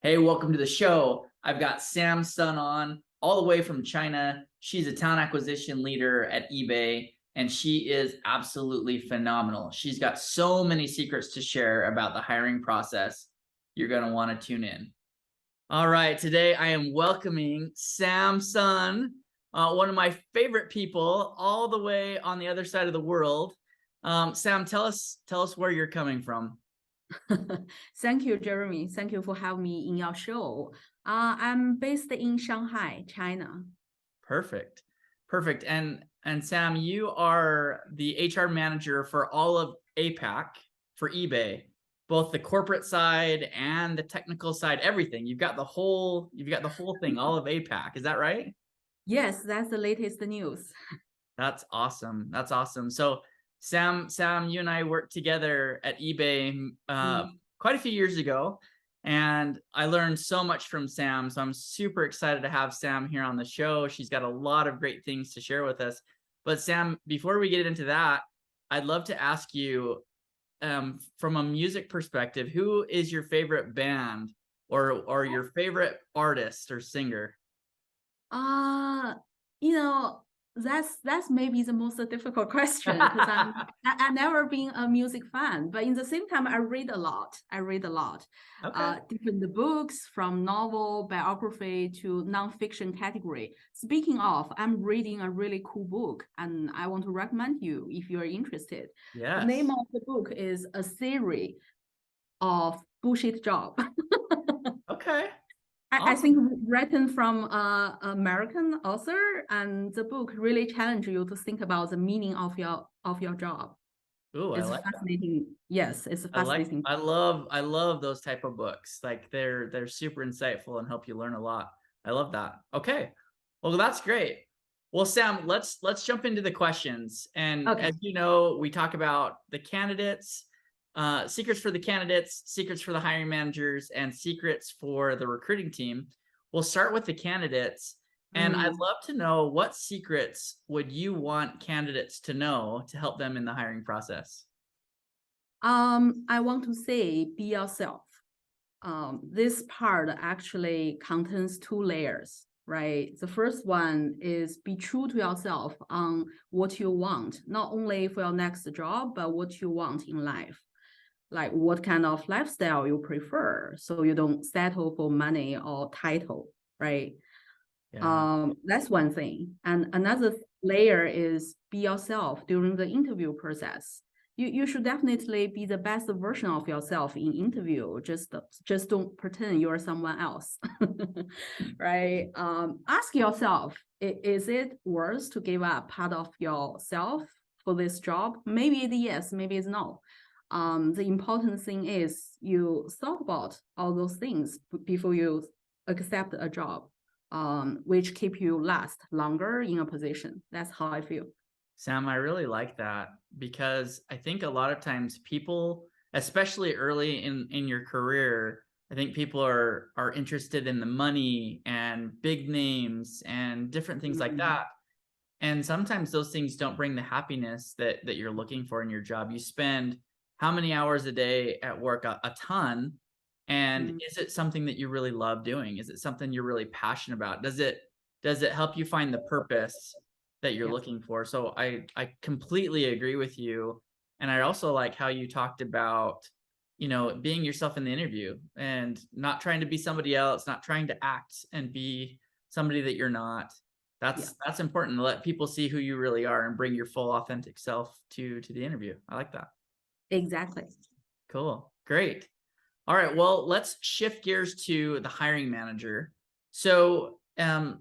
Hey, welcome to the show. I've got Sam Sun on all the way from China. She's a talent acquisition leader at eBay, and she is absolutely phenomenal. She's got so many secrets to share about the hiring process. You're going to want to tune in. All right, today I am welcoming Sam Sun, one of my favorite people, all the way on the other side of the world. Sam, tell us where you're coming from. Thank you, Jeremy. Thank you for having me in your show. I'm based in Shanghai, China. Perfect. Perfect. And Sam, you are the HR manager for all of APAC for eBay, both the corporate side and the technical side, everything. You've got the whole thing, all of APAC. Is that right? Yes, that's the latest news. That's awesome. That's awesome. So Sam, you and I worked together at eBay quite a few years ago, and I learned so much from Sam. So I'm super excited to have Sam here on the show. She's got a lot of great things to share with us. But Sam, before we get into that, I'd love to ask you, from a music perspective, who is your favorite band or your favorite artist or singer? You know, that's maybe the most difficult question because I've never been a music fan, but in the same time, I read a lot. Okay. Different books from novel, biography to nonfiction category. Speaking of, I'm reading a really cool book, and I want to recommend you if you're interested. The Yes. name of the book is A Theory of Bullshit Job. Okay. I Awesome. think written from an American author, and the book really challenges you to think about the meaning of your job. Ooh, I It's like that. fascinating. Yes, it's fascinating. I love those type of books. Like they're super insightful and help you learn a lot. I love that. Okay. Well, that's great. Well, Sam, let's jump into the questions. And Okay. as you know, we talk about the candidates, secrets for the candidates, secrets for the hiring managers, and secrets for the recruiting team. We'll start with the candidates. And I'd love to know, what secrets would you want candidates to know to help them in the hiring process? I want to say be yourself. This part actually contains two layers, right? The first one is be true to yourself on what you want, not only for your next job, but what you want in life. Like what kind of lifestyle you prefer, so you don't settle for money or title, right? Yeah. That's one thing. And another layer is be yourself during the interview process. You should definitely be the best version of yourself in interview. Just don't pretend you're someone else, right? Ask yourself, is it worth to give up part of yourself for this job? Maybe it's yes, maybe it's no. The important thing is you thought about all those things before you accept a job, which keep you last longer in a position. That's how I feel. Sam, I really like that, because I think a lot of times people, especially early in your career, I think people are interested in the money and big names and different things like Mm, that. And sometimes those things don't bring the happiness that you're looking for in your job. You spend how many hours a day at work? A ton. And mm, is it something that you really love doing? Is it something you're really passionate about? Does it help you find the purpose that you're yes. looking for? So I completely agree with you. And I also like how you talked about, being yourself in the interview and not trying to be somebody else, not trying to act and be somebody that you're not. Yeah, That's important, to let people see who you really are and bring your full authentic self to the interview. I like that. exactly. Cool. Great. All right, well, let's shift gears to the hiring manager. So,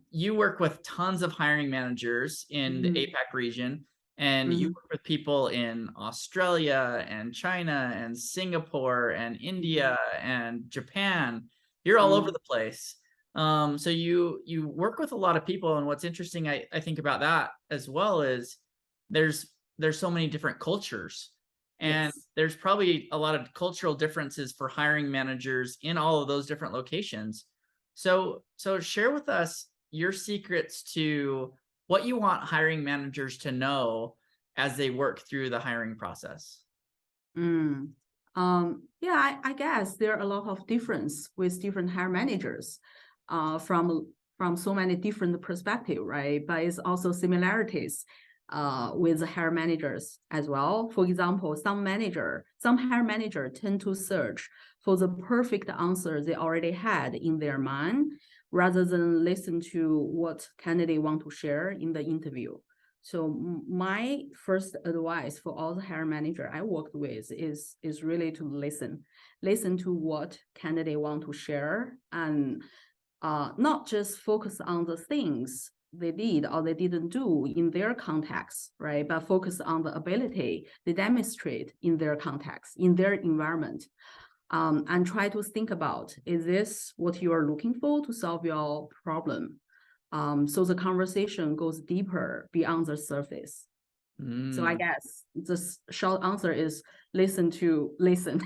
you work with tons of hiring managers in the Mm, APAC region, and you mhm, work with people in Australia and China and Singapore and India and Japan. You're all over mm, the place. So you work with a lot of people, and what's interesting, I think about that as well, is there's there's so many different cultures, and yes. there's probably a lot of cultural differences for hiring managers in all of those different locations. So share with us your secrets to what you want hiring managers to know as they work through the hiring process. Mm. Yeah, I guess there are a lot of difference with different hire managers, from so many different perspectives, right? But it's also similarities, with the hire managers as well. For example, some hire manager tend to search for the perfect answer they already had in their mind, rather than listen to what candidate want to share in the interview. So my first advice for all the hire manager I worked with is really to listen to what candidate want to share, and not just focus on the things they did or they didn't do in their context, right? But focus on the ability they demonstrate in their context, in their environment. And try to think about, is this what you are looking for to solve your problem? So the conversation goes deeper beyond the surface. So I guess the short answer is listen.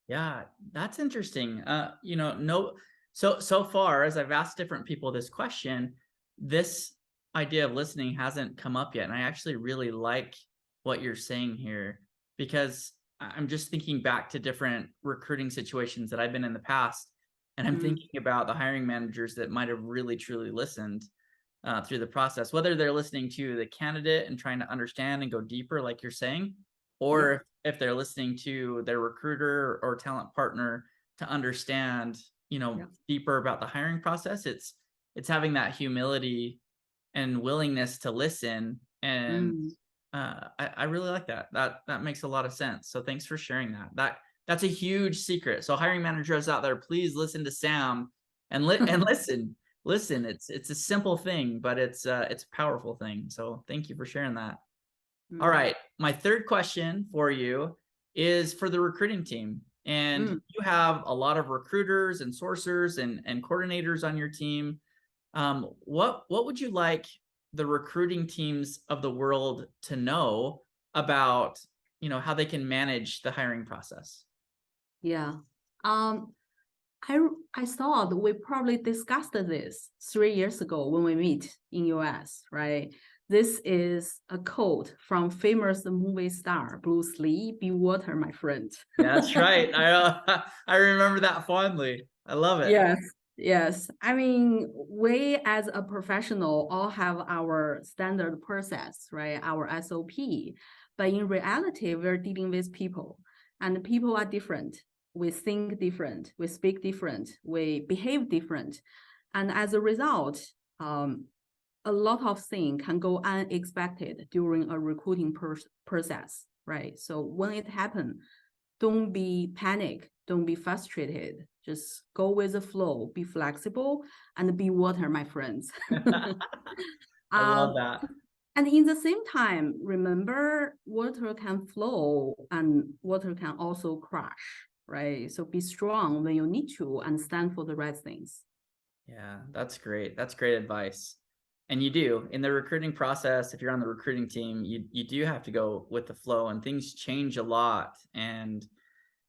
Yeah, that's interesting. No, so far as I've asked different people this question, this idea of listening hasn't come up yet, and I actually really like what you're saying here because I'm just thinking back to different recruiting situations that I've been in the past, and I'm thinking about the hiring managers that might have really truly listened through the process, whether they're listening to the candidate and trying to understand and go deeper, like you're saying, Yep. or if they're listening to their recruiter or talent partner to understand, Yep. deeper about the hiring process. It's having that humility and willingness to listen. And I really like that. That makes a lot of sense. So thanks for sharing that. That's a huge secret. So hiring managers out there, please listen to Sam and listen. Listen, it's a simple thing, but it's a powerful thing. So thank you for sharing that. All right. My third question for you is for the recruiting team. And you have a lot of recruiters and sourcers and coordinators on your team. What would you like the recruiting teams of the world to know about, how they can manage the hiring process? Yeah. I thought we probably discussed this 3 years ago when we meet in US, right? This is a quote from famous movie star Bruce Lee, "Be water, my friend." That's right. I remember that fondly. I love it. Yes, yes. I mean, we as a professional all have our standard process, right? Our SOP. But in reality, we're dealing with people, and people are different. We think different, we speak different, we behave different. And as a result, a lot of things can go unexpected during a recruiting process, right? So when it happens, don't be panic, don't be frustrated. Just go with the flow, be flexible, and be water, my friends. I love um, that. and in the same time, remember, water can flow and water can also crash, right? So be strong when you need to and stand for the right things. Yeah, that's great. That's great advice. And you do in the recruiting process, if you're on the recruiting team, you do have to go with the flow and things change a lot. And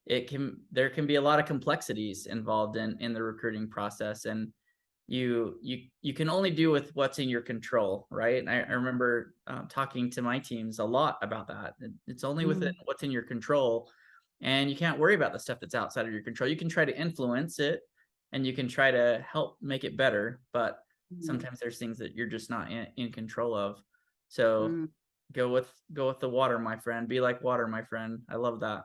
there can be a lot of complexities involved in the recruiting process. And you can only do with what's in your control, right? And I remember talking to my teams a lot about that. It's only within what's in your control, and you can't worry about the stuff that's outside of your control. You can try to influence it, and you can try to help make it better, but sometimes there's things that you're just not in control of. So go with the water, my friend. Be like water, my friend. I love that.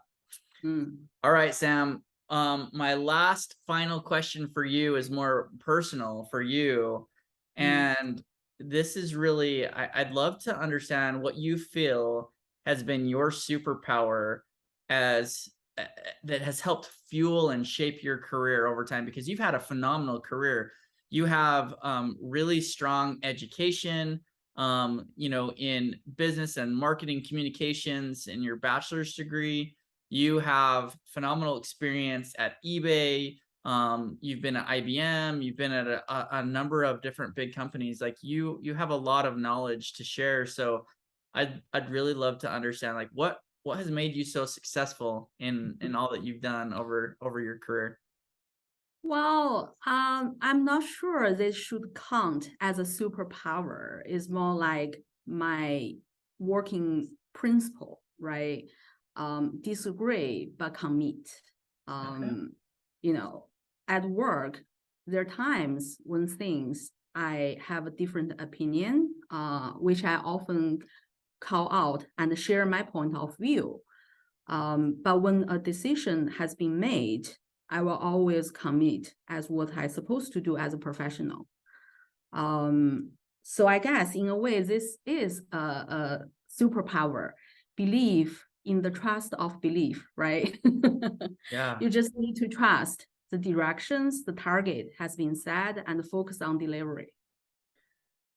All right, Sam. My last final question for you is more personal for you. And this is really, I'd love to understand what you feel has been your superpower as that has helped fuel and shape your career over time, because you've had a phenomenal career. You have really strong education, in business and marketing communications in your bachelor's degree. You have phenomenal experience at eBay. You've been at IBM. You've been at a number of different big companies. Like you have a lot of knowledge to share. So I'd really love to understand like what has made you so successful in all that you've done over your career. Well, I'm not sure this should count as a superpower. It's more like my working principle, right? disagree but commit. You know, at work, there are times when I have a different opinion, which I often call out and share my point of view. But when a decision has been made, I will always commit as what I'm supposed to do as a professional. So I guess in a way, this is a superpower, belief in the trust of belief, right? Yeah. You just need to trust the directions, the target has been set, and focus on delivery.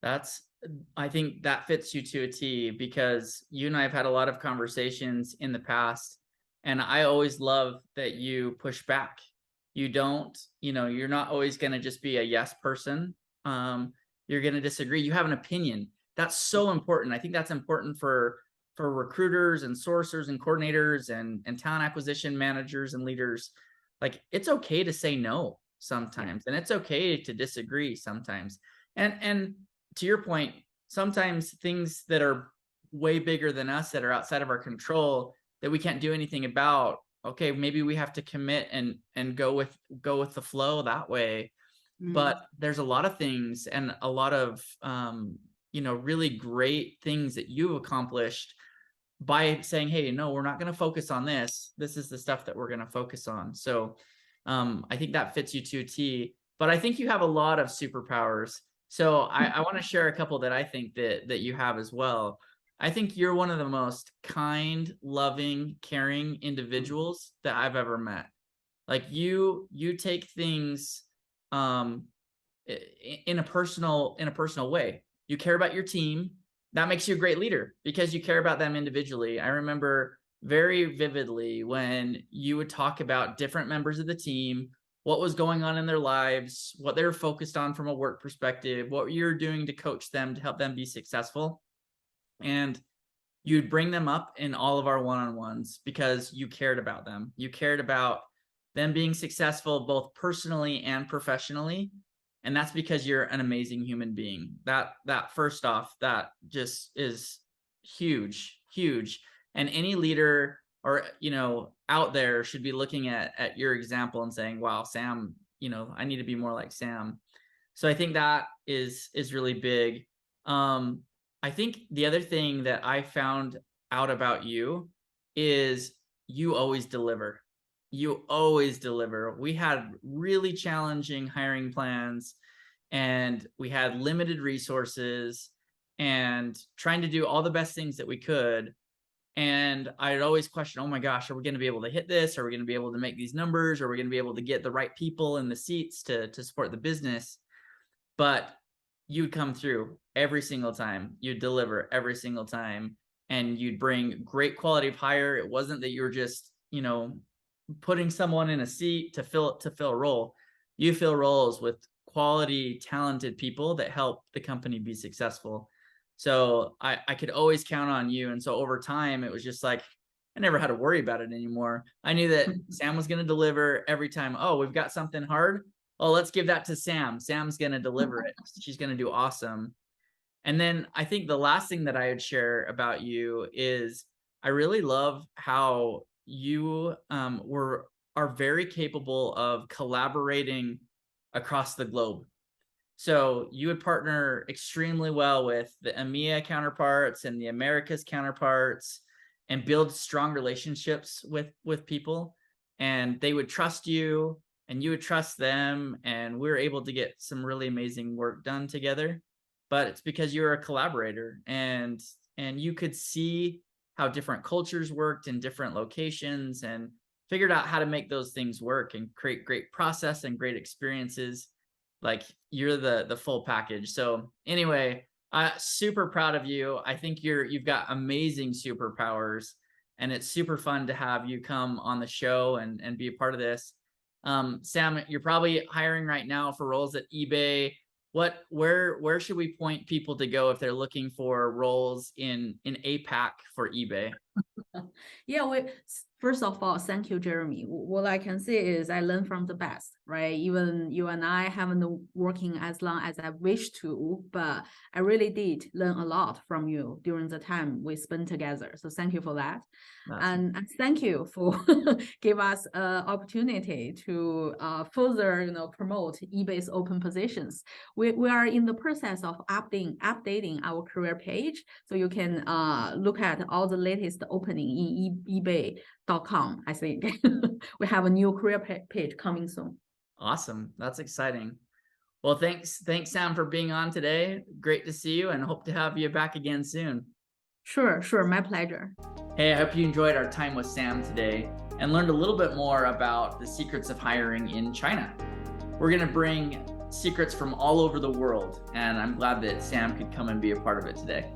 I think that fits you to a T, because you and I have had a lot of conversations in the past, and I always love that you push back. You don't, you're not always going to just be a yes person. You're going to disagree. You have an opinion. That's so important. I think that's important for recruiters and sourcers and coordinators and talent acquisition managers and leaders. Like, it's okay to say no sometimes, and it's okay to disagree sometimes. And to your point, sometimes things that are way bigger than us, that are outside of our control, that we can't do anything about, okay, maybe we have to commit and go with the flow that way. But there's a lot of things and a lot of really great things that you've accomplished by saying, hey, no, we're not going to focus on this. This is the stuff that we're going to focus on. So I think that fits you to a T. But I think you have a lot of superpowers. So I want to share a couple that I think that you have as well. I think you're one of the most kind, loving, caring individuals that I've ever met. Like, you take things in a personal way. You care about your team. That makes you a great leader because you care about them individually. I remember very vividly when you would talk about different members of the team, what was going on in their lives, what they were focused on from a work perspective, what you're doing to coach them to help them be successful. And you'd bring them up in all of our one-on-ones because you cared about them. You cared about them being successful both personally and professionally. And that's because you're an amazing human being. That first off, that just is huge. And any leader or, out there should be looking at your example and saying, wow, Sam, I need to be more like Sam. So I think that is really big. I think the other thing that I found out about you is you always deliver. You always deliver. We had really challenging hiring plans, and we had limited resources and trying to do all the best things that we could. And I'd always question, oh my gosh, are we going to be able to hit this? Are we going to be able to make these numbers? Are we going to be able to get the right people in the seats to support the business? But you'd come through every single time. You'd deliver every single time, and you'd bring great quality of hire. It wasn't that you were just, putting someone in a seat to fill a role. You fill roles with quality, talented people that help the company be successful. So I could always count on you. And so over time, it was just like, I never had to worry about it anymore. I knew that Sam was going to deliver every time. Oh, we've got something hard. Oh, let's give that to Sam. Sam's going to deliver it. She's going to do awesome. And then I think the last thing that I would share about you is I really love how you are very capable of collaborating across the globe. So you would partner extremely well with the EMEA counterparts and the Americas counterparts and build strong relationships with people, and they would trust you and you would trust them, and we were able to get some really amazing work done together. But it's because you're a collaborator, and you could see how different cultures worked in different locations and figured out how to make those things work and create great process and great experiences. Like, you're the full package. So anyway, super proud of you. I think you've got amazing superpowers, and it's super fun to have you come on the show and be a part of this. Sam, you're probably hiring right now for roles at eBay. Where should we point people to go if they're looking for roles in APAC for eBay? Yeah, first of all, thank you, Jeremy. What I can say is I learn from the best, right? Even you and I haven't working as long as I wish to, but I really did learn a lot from you during the time we spent together. So thank you for that. And thank you for give us an opportunity to further, promote eBay's open positions. We are in the process of updating our career page, so you can look at all the latest opening in eBay.com. I think we have a new career page coming soon. Awesome, that's exciting. Well, thanks Sam for being on today. Great to see you, and hope to have you back again soon. Sure, my pleasure. Hey, I hope you enjoyed our time with Sam today and learned a little bit more about the secrets of hiring in China. We're going to bring secrets from all over the world, and I'm glad that Sam could come and be a part of it today.